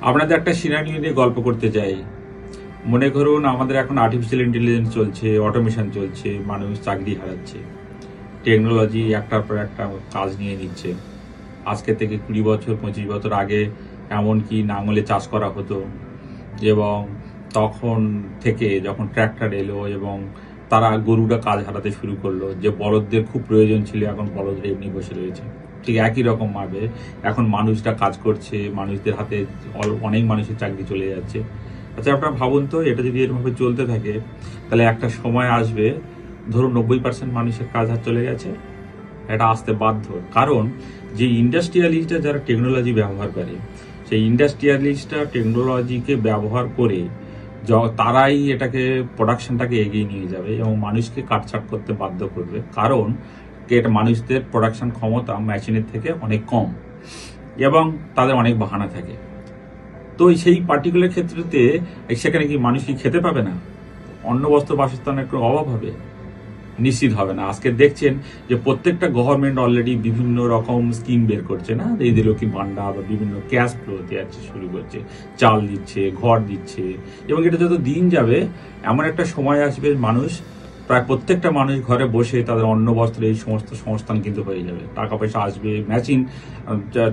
আপনাদের একটা সিনারিও নিয়ে গল্প করতে চাই। মনে করুন আমাদের এখন আর্টিফিশিয়াল ইন্টেলিজেন্স চলছে, অটোমেশন চলছে, মানুষ চাকরি হারাচ্ছে, টেকনোলজি একটার পর একটা কাজ নিয়ে নিচ্ছে। আজকে থেকে 20 বছর 25 বছর আগে এমনকি নাঙলে চাষ করা হতো, এবং তখন থেকে যখন ট্র্যাক্টর এলো এবং তারা গরুরা কাজ হারাতে শুরু করলো, যে বলদদের খুব প্রয়োজন ছিল, এখন বলদরা এমনি বসে রয়েছে। ঠিক একই রকম ভাবে এখন মানুষরা কাজ করছে, মানুষদের হাতে অনেক মানুষের চাকরি চলে যাচ্ছে। আচ্ছা, আপনারা ভাবুন তো, এটা যদি এরভাবে চলতে থাকে তাহলে একটা সময় আসবে, ধরুন 90% মানুষের কাজ হাত চলে গেছে। এটা আসতে বাধ্য, কারণ যে ইন্ডাস্ট্রিয়ালিস্টরা যারা টেকনোলজি ব্যবহার করে, সেই ইন্ডাস্ট্রিয়ালিস্টরা টেকনোলজিকে ব্যবহার করে তারাই এটাকে প্রোডাকশনটাকে এগিয়ে নিয়ে যাবে এবং মানুষকে কাটছাট করতে বাধ্য করবে, কারণ এটা মানুষদের প্রোডাকশন ক্ষমতা মেশিনের থেকে অনেক কম এবং তাদের অনেক বাহানা থাকে। তো সেই পার্টিকুলার ক্ষেত্রেতে সেখানে কি মানুষ কি খেতে পাবে না? অন্ন বস্ত্র বাসস্থানের একটু অভাব হবে? নিশ্চিত হবে না। আজকে দেখছেন যে প্রত্যেকটা গভর্নমেন্ট অলরেডি বিভিন্ন রকম স্কিম বের করছে না, এই যে লক্ষ্মী ভান্ডার বা বিভিন্ন ক্যাশ ফ্লো দেওয়া শুরু করছে, চাল দিচ্ছে, ঘর দিচ্ছে, এবং এটা যত দিন যাবে এমন একটা সময় আসবে মানুষ, প্রায় প্রত্যেকটা মানুষ ঘরে বসে তাদের অন্ন বস্ত্র এই সমস্ত সংস্থান কিন্তু হয়ে যাবে। টাকা পয়সা আসবে, মেশিন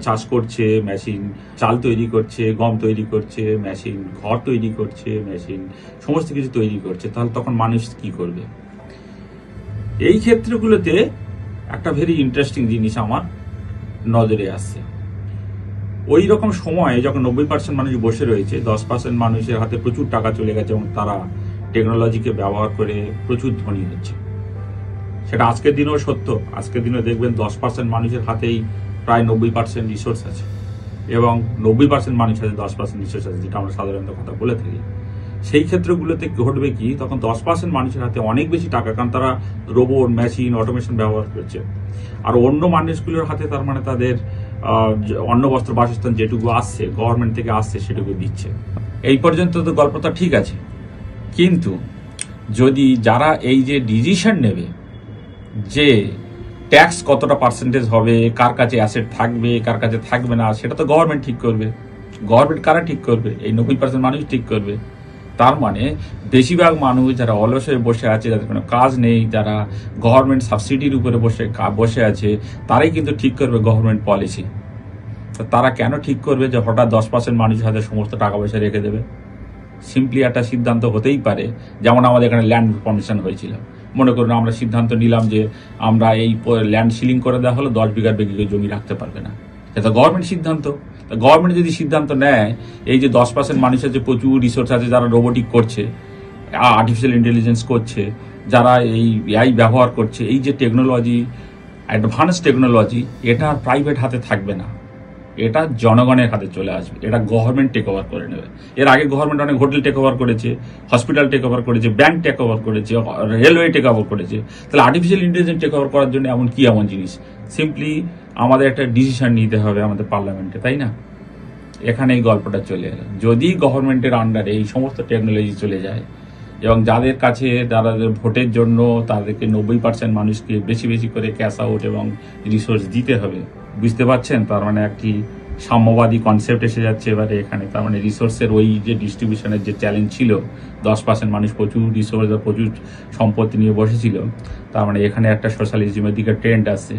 চাষ করছে, মেশিন চাল তৈরি করছে, গম তৈরি করছে, মেশিন ঘর তৈরি করছে, মেশিন সমস্ত কিছু তৈরি করছে। তাহলে তখন মানুষ কি করবে? এই ক্ষেত্রগুলোতে একটা ভেরি ইন্টারেস্টিং জিনিস আমার নজরে আসছে। ওই রকম সময়ে যখন 90% মানুষ বসে রয়েছে, 10% মানুষের হাতে প্রচুর টাকা চলে গেছে এবং তারা টেকনোলজিকে ব্যবহার করে প্রচুর ধনী হচ্ছে। সেটা আজকের দিনেও সত্য। আজকের দিনে দেখবেন 10% মানুষের হাতেই প্রায় 90% রিসোর্স আছে, এবং 90% মানুষ আছে 10% রিসোর্স আছে, যেটা আমরা সাধারণত কথা বলে থাকি। সেই ক্ষেত্রগুলোতে ঘটবে কি, তখন 10% মানুষের হাতে অনেক বেশি টাকা, কারণ তারা রোবট, মেশিন, অটোমেশন ব্যবহার করছে। আর অন্য মানুষগুলোর হাতে তার মানে তাদের অন্ন বস্ত্র বাসস্থান যেটুকু আসছে গভর্নমেন্ট থেকে আসছে সেটুকু দিচ্ছে। এই পর্যন্ত তো গল্পটা ঠিক আছে, কিন্তু যদি যারা এই যে ডিসিশন নেবে যে ট্যাক্স কতটা পার্সেন্টেজ হবে, কার কাছে অ্যাসেট থাকবে, কার কাছে থাকবে না, সেটা তো গভর্নমেন্ট ঠিক করবে। গভর্নমেন্ট কারা ঠিক করবে? এই 90% মানুষ ঠিক করবে। তার মানে বেশিরভাগ মানুষ যারা অলস হয়ে বসে আছে, যাদের কোনো কাজ নেই, যারা গভর্নমেন্ট সাবসিডির উপরে বসে আছে, তারাই কিন্তু ঠিক করবে গভর্নমেন্ট পলিসি। তারা কেন ঠিক করবে যে হঠাৎ 10% মানুষের হাতে সমস্ত টাকা পয়সা রেখে দেবে? সিম্পলি একটা সিদ্ধান্ত হতেই পারে, যেমন আমাদের এখানে ল্যান্ড রিফর্মেশন হয়েছিল। মনে করুন আমরা সিদ্ধান্ত নিলাম যে আমরা এই ল্যান্ড সিলিং করে দেওয়া হলো, 10 বিঘার বেশি জমি রাখতে পারবে না। এটা গভর্নমেন্ট সিদ্ধান্ত। গভর্নমেন্ট যদি সিদ্ধান্ত নেয় এই যে 10% মানুষের যে প্রচুর রিসোর্স আছে, যারা রোবোটিক করছে, আর্টিফিশিয়াল ইন্টেলিজেন্স করছে, যারা এই এআই ব্যবহার করছে, এই যে টেকনোলজি, অ্যাডভান্স টেকনোলজি, এটা প্রাইভেট হাতে থাকবে না, এটা জনগণের হাতে চলে আসবে। এটা গভর্নমেন্ট টেক ওভার করে নেবে। এর আগে গভর্নমেন্ট অনেক হোটেল টেক ওভার করেছে, হসপিটাল টেক ওভার করেছে, ব্যাংক টেক ওভার করেছে, রেলওয়ে টেক ওভার করেছে। তাহলে আর্টিফিশিয়াল ইন্টেলিজেন্স টেক ওভার করার জন্য এমন জিনিস, সিম্পলি আমাদের একটা ডিসিশন নিতে হবে আমাদের পার্লামেন্টে, তাই না? এখানে এই গল্পটা চলে এলো। যদি গভর্নমেন্টের আন্ডারে এই সমস্ত টেকনোলজি চলে যায় এবং যাদের কাছে যারা ভোটের জন্য তাদেরকে 90% মানুষকে বেশি বেশি করে ক্যাশ আউট এবং রিসোর্স দিতে হবে, বুঝতে পারছেন? তার মানে একটি সাম্যবাদী কনসেপ্ট এসে যাচ্ছে এবারে এখানে। তার মানে রিসোর্সের ওই যে ডিস্ট্রিবিউশনের যে চ্যালেঞ্জ ছিল, 10% মানুষ প্রচুর রিসোর্স বা প্রচুর সম্পত্তি নিয়ে বসেছিল, তার মানে এখানে একটা সোশ্যালিজমের দিকে ট্রেন্ড আসছে।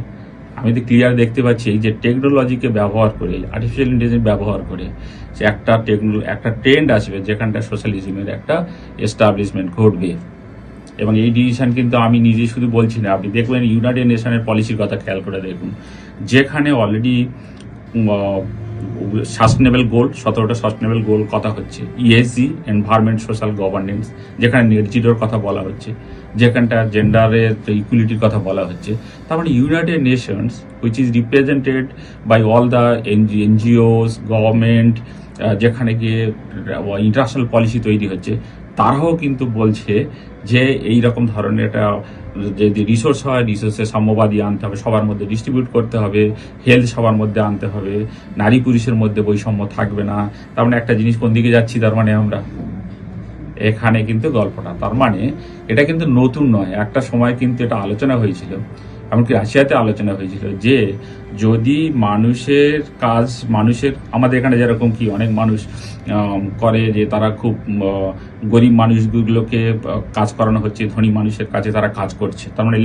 আমি তো ক্লিয়ার দেখতে পাচ্ছি যে টেকনোলজিকে ব্যবহার করে, আর্টিফিশিয়াল ইন্টেলিজেন্স ব্যবহার করে যে একটা ট্রেন্ড আসবে, যেখানটা সোশ্যালিজমের একটা এস্টাবলিশমেন্ট ঘটবে। এবং এই ডিসিশন কিন্তু আমি নিজে শুধু বলছি না, আপনি দেখবেন ইউনাইটেড নেশনের পলিসির কথা খেয়াল করে দেখুন, যেখানে অলরেডি সাস্টেনেবল গোল, 17টা সাস্টেনেবল গোল কথা হচ্ছে, ইএসজি, এনভায়রনমেন্ট, সোশ্যাল গভর্নেন্স, যেখানে নেট জিরোর কথা বলা হচ্ছে, যেখানটা জেন্ডারের ইকুয়ালিটির কথা বলা হচ্ছে। তার মানে United Nations, which is represented by all the NGOs, government, যেখানে গিয়ে ইন্টারন্যাশনাল পলিসি তৈরি হচ্ছে, তারাও কিন্তু বলছে যে এই রকম ধরনের একটা যদি রিসোর্স হয়, রিসোর্সের সাম্যবাদী আনতে হবে, সবার মধ্যে ডিস্ট্রিবিউট করতে হবে, হেলথ সবার মধ্যে আনতে হবে, নারী পুরুষের মধ্যে বৈষম্য থাকবে না। তার মানে একটা জিনিস কোন দিকে যাচ্ছি, তার মানে আমরা এখানে কিন্তু গল্পটা, তার মানে এটা কিন্তু নতুন নয়, একটা সময় কিন্তু এটা আলোচনা হয়েছিল এমনকি রাশিয়াতে আলোচনা হয়েছিল যে যদি মানুষের আমাদের এখানে যেরকম কি অনেক মানুষ করে যে তারা খুব গরিব মানুষগুলোকে কাজ করানো হচ্ছে, ধনী মানুষের কাছে তারা কাজ করছে, তার মানে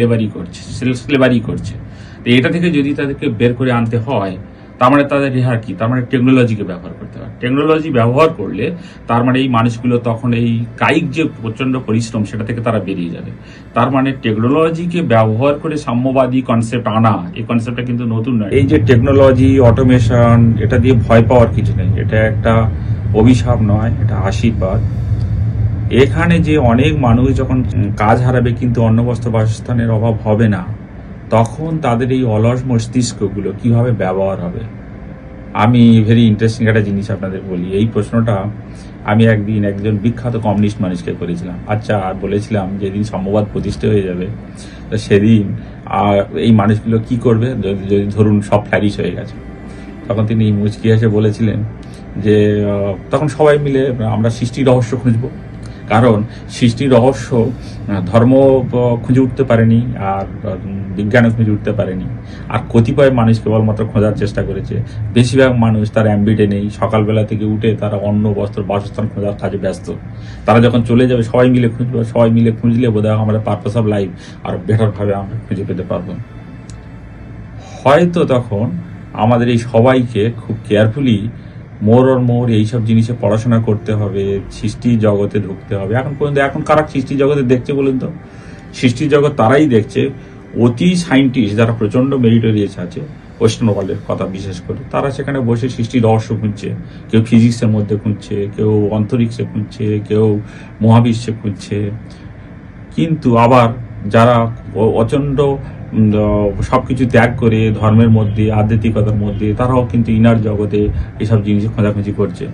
স্লেভারি করছে। তো এটা থেকে যদি তাদেরকে বের করে আনতে হয়, তার মানে তাদের রেহার কি, তার মানে টেকনোলজিকে ব্যবহার করতে হয়। টেকনোলজি ব্যবহার করলে তার মানে এই মানুষগুলো তখন এই কায়িক যে প্রচন্ড পরিশ্রম সেটা থেকে তারা বেরিয়ে যাবে। তার মানে টেকনোলজিকে ব্যবহার করে সাম্যবাদী কনসেপ্ট আনা, এই কনসেপ্টটা কিন্তু নতুন নয়। এই যে টেকনোলজি, অটোমেশন, এটা দিয়ে ভয় পাওয়ার কিছু নেই, এটা একটা অভিশাপ নয়, এটা আশীর্বাদ। এখানে যে অনেক মানুষ যখন কাজ হারাবে কিন্তু অন্ন বস্ত্র বাসস্থানের অভাব হবে না, তখন তাদের এই অলস মস্তিষ্কগুলো কিভাবে ব্যবহার হবে। আমি ভেরি ইন্টারেস্টিং একটা জিনিস আপনাদের বলি। এই প্রশ্নটা আমি একজন বিখ্যাত কমিউনিস্ট মানুষকে করেছিলাম। আচ্ছা, বলেছিলাম যেদিন সাম্যবাদ প্রতিষ্ঠা হয়ে যাবে তো সেদিন এই মানুষগুলো কি করবে যদি ধরুন সব ফ্ল্যারিশ হয়ে গেছে। তখন তিনি মুচকি হেসে বলেছিলেন যে তখন সবাই মিলে আমরা সৃষ্টির রহস্য খুঁজবো। কারণ সৃষ্টির রহস্য ধর্ম খুঁজে উঠতে পারেনি, আর বিজ্ঞানও খুঁজে উঠতে পারেনি, আর কতিপয় মানুষ কেবলমাত্র খোঁজার চেষ্টা করেছে। বেশিরভাগ মানুষ তার অ্যাম্বিটে নেই, সকালবেলা থেকে উঠে তারা অন্ন বস্ত্র বাসস্থান খোঁজার কাজে ব্যস্ত। তারা যখন চলে যাবে সবাই মিলে খুঁজবে, সবাই মিলে খুঁজলে বোধহয় আমাদের পারপাস অফ লাইফ আরো বেটারভাবে আমরা খুঁজে পেতে পারবো। হয়তো তখন আমাদের এই সবাইকে খুব কেয়ারফুলি মোর এইসব জিনিসে পড়াশোনা করতে হবে, সৃষ্টি জগতে ঢুকতে হবে। এখন কারা সৃষ্টি জগতে দেখছে বলুন তো? সৃষ্টি জগৎ তারাই দেখছে অতি সায়েন্টিস্ট যারা প্রচন্ড মেরিটোরিয়াস আছে, ওয়েস্টার্ন ওয়ার্ল্ডের কথা বিশেষ করে, তারা সেখানে বসে সৃষ্টির রহস্য খুঁজছে। কেউ ফিজিক্সের মধ্যে খুঁজছে, কেউ অন্তরিক্ষে খুঁজছে, কেউ মহাবিশ্বে খুঁজছে। কিন্তু আবার যারা অচন্ড সবকিছু ত্যাগ করে ধর্মের মধ্যে, আধ্যাত্মিকতার মধ্যে, তারাও কিন্তু ইনার জগতে এসব জিনিস খোঁজাখুঁজি করছে।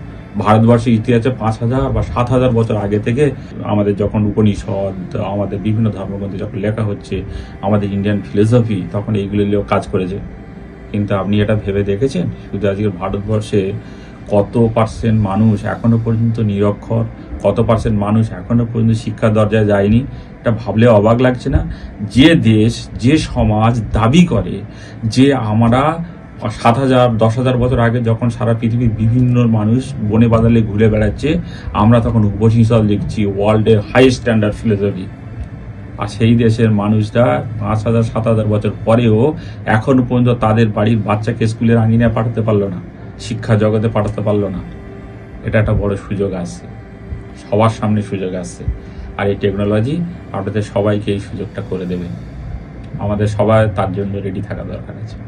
ভারতবর্ষের ইতিহাসে 5,000 বা 7,000 বছর আগে থেকে আমাদের যখন উপনিষদ, আমাদের বিভিন্ন ধর্মগ্রন্থে যখন লেখা হচ্ছে, আমাদের ইন্ডিয়ান ফিলোসফি, তখন এইগুলো নিয়েও কাজ করেছে। কিন্তু আপনি এটা ভেবে দেখেছেন শুধু আজকের ভারতবর্ষে কত পার্সেন্ট মানুষ এখনো পর্যন্ত নিরক্ষর, কত পার্সেন্ট মানুষ এখনো পর্যন্ত শিক্ষার দরজায় যায়নি? এটা ভাবলে অবাক লাগছে না? যে দেশ, যে সমাজ দাবি করে যে আমরা 7,000 10,000 বছর আগে যখন সারা পৃথিবীর বিভিন্ন মানুষ বনে বাদালে ঘুরে বেড়াচ্ছে, আমরা তখন উপনিষদ লিখছি, ওয়ার্ল্ডের হাই স্ট্যান্ডার্ড ফিলোসফি। আর সেই দেশের মানুষরা 5,000 7,000 বছর পরেও এখনো পর্যন্ত তাদের বাড়ির বাচ্চাকে স্কুলের আঙিনায় পাঠাতে পারলো না, শিক্ষা জগতে পাঠাতে পারলো না। এটা একটা বড় সুযোগ আসছে, সবার সামনে সুযোগ আসছে। আর এই টেকনোলজি আপনাদের সবাইকে এই সুযোগটা করে দেবে। আমাদের সবাই তার জন্য রেডি থাকা দরকার আছে।